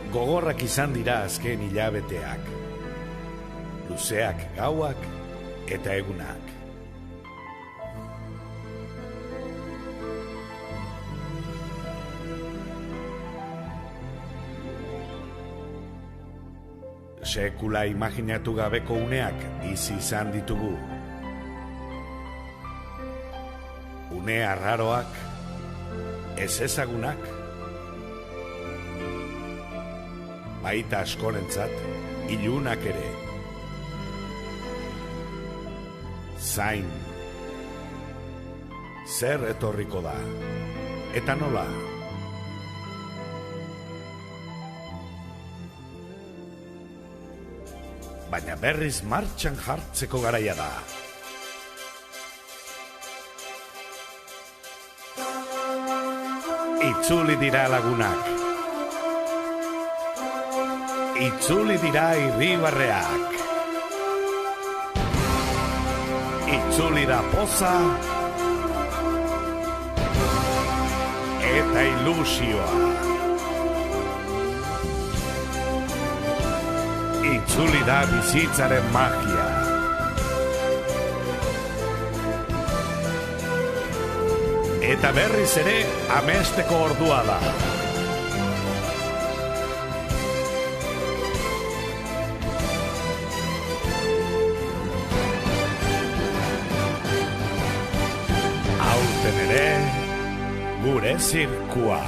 Gogorrak izan dira azken hilabeteak, luzeak gauak eta egunak. Sekula imaginatu gabeko uneak bizi izan ditugu. Une arraroak, ez ezagunak, baita askorentzat, ilunak ere. Zain, zer etorriko da, eta nola? Baina berriz martxan jartzeko garaia da. Itzuli dira lagunak. Itzuli dira irribarreak. Itzuli da poza eta ilusioa. Itzuli da bizitzaren magia. Eta berriz ere amesteko ordua da. Aurten ere, gure zirkua.